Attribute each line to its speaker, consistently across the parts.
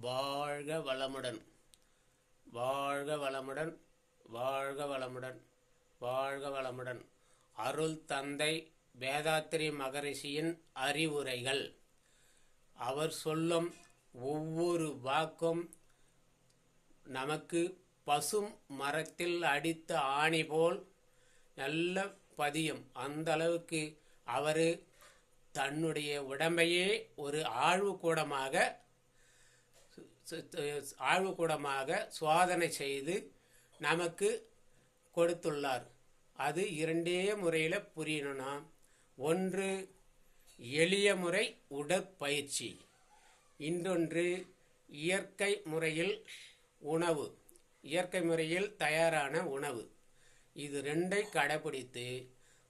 Speaker 1: வாழ்க வளமுடன், வாழ்க வளமுடன், வாழ்க வளமுடன், வாழ்க வளமுடன். அருள் தந்தை வேதாத்திரி மகரிஷியின் அறிவுரைகள். அவர் சொல்லும் ஒவ்வொரு வாக்கும் நமக்கு பசும் மரத்தில் அடித்த ஆணி போல் நல்ல பதியும். அந்த அளவுக்கு அவர் தன்னுடைய உடம்பையே ஒரு ஆழ்வுக்கூடமாக சோதனை செய்து நமக்கு கொடுத்துள்ளார். அது இரண்டே முறையில் புரியணும்னா, ஒன்று எளிய முறை உடற்பயிற்சி, இன்னொன்று இயற்கை முறையில் உணவு, இயற்கை முறையில் தயாரான உணவு. இது ரெண்டை கடைப்பிடித்து,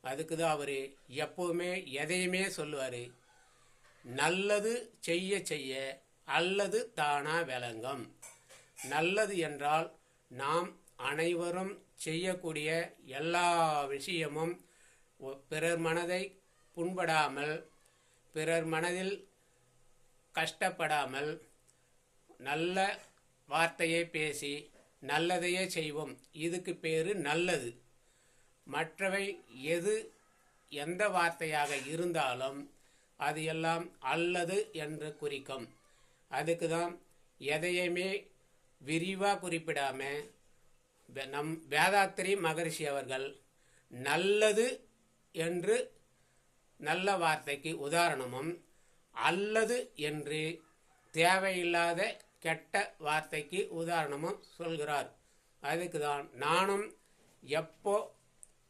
Speaker 1: அதுக்கு தான் அவர் எப்போவுமே எதையுமே சொல்லுவார், நல்லது செய்ய செய்ய அல்லது தானா விளங்கும். நல்லது என்றால் நாம் அனைவரும் செய்யக்கூடிய எல்லா விஷயமும் பிறர் மனதை புண்படாமல், பிறர் மனதில் கஷ்டப்படாமல் நல்ல வார்த்தையை பேசி நல்லதையே செய்வோம். இதுக்கு பேர் நல்லது. மற்றவை எந்த வார்த்தையாக இருந்தாலும் அது எல்லாம் அல்லது என்று குறிக்கும். அதுக்கு தான் எதையுமே விரிவாக குறிப்பிடாமல் நம் வேதாத்திரி மகரிஷி அவர்கள் நல்லது என்று நல்ல வார்த்தைக்கு உதாரணமும், அல்லது என்று தேவையில்லாத கெட்ட வார்த்தைக்கு உதாரணமும் சொல்கிறார். அதுக்கு தான் நானும் எப்போ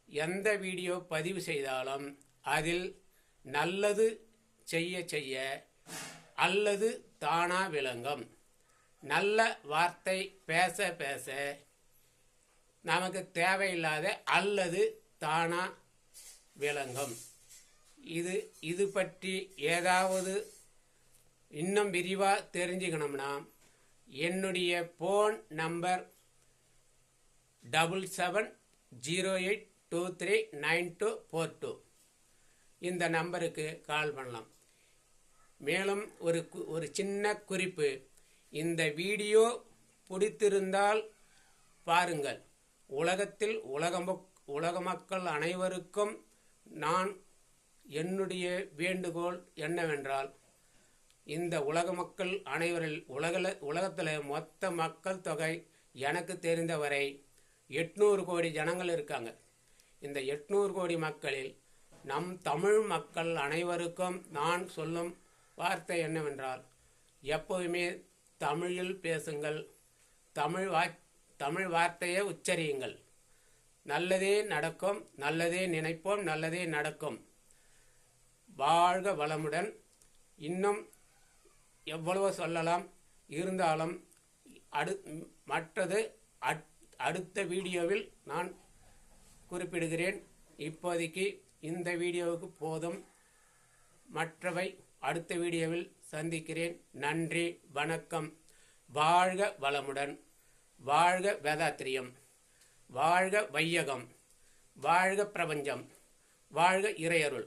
Speaker 1: எந்த வீடியோ பதிவு செய்தாலும் அதில் நல்லது செய்ய செய்ய அல்லது தானா விளங்கும். நல்ல வார்த்தை பேச பேச நமக்கு தேவையில்லாத அல்லது தானா விளங்கும். இது பற்றி ஏதாவது இன்னும் விரிவாக தெரிஞ்சுக்கணும்னா என்னுடைய ஃபோன் நம்பர் 7708239242 இந்த நம்பருக்கு கால் பண்ணலாம். மேலும் ஒரு சின்ன குறிப்பு, இந்த வீடியோ பிடித்திருந்தால் பாருங்கள். உலகத்தில் உலக மக்கள் அனைவருக்கும் என்னுடைய வேண்டுகோள் என்னவென்றால், இந்த உலக மக்கள் அனைவரில் உலகத்தில் மொத்த மக்கள் தொகை எனக்கு தெரிந்தவரை 800 கோடி ஜனங்கள் இருக்காங்க. இந்த 800 கோடி மக்களில் நம் தமிழ் மக்கள் அனைவருக்கும் நான் சொல்லும் வார்த்தை என்னவென்றால், எப்போதுமே தமிழில் பேசுங்கள், தமிழ் வார்த்தையை உச்சரியுங்கள். நல்லதே நடக்கும், நல்லதே நினைப்போம், நல்லதே நடக்கும். வாழ்க வளமுடன். இன்னும் எவ்வளவோ சொல்லலாம், இருந்தாலும் மற்றது அடுத்த வீடியோவில் நான் குறிப்பிடுகிறேன். இப்போதைக்கு இந்த வீடியோவுக்கு போதும். மற்றவை அடுத்த வீடியோவில் சந்திக்கிறேன். நன்றி, வணக்கம். வாழ்க வளமுடன், வாழ்க வேதாத்திரியம், வாழ்க வையகம், வாழ்க பிரபஞ்சம், வாழ்க இறையருள்.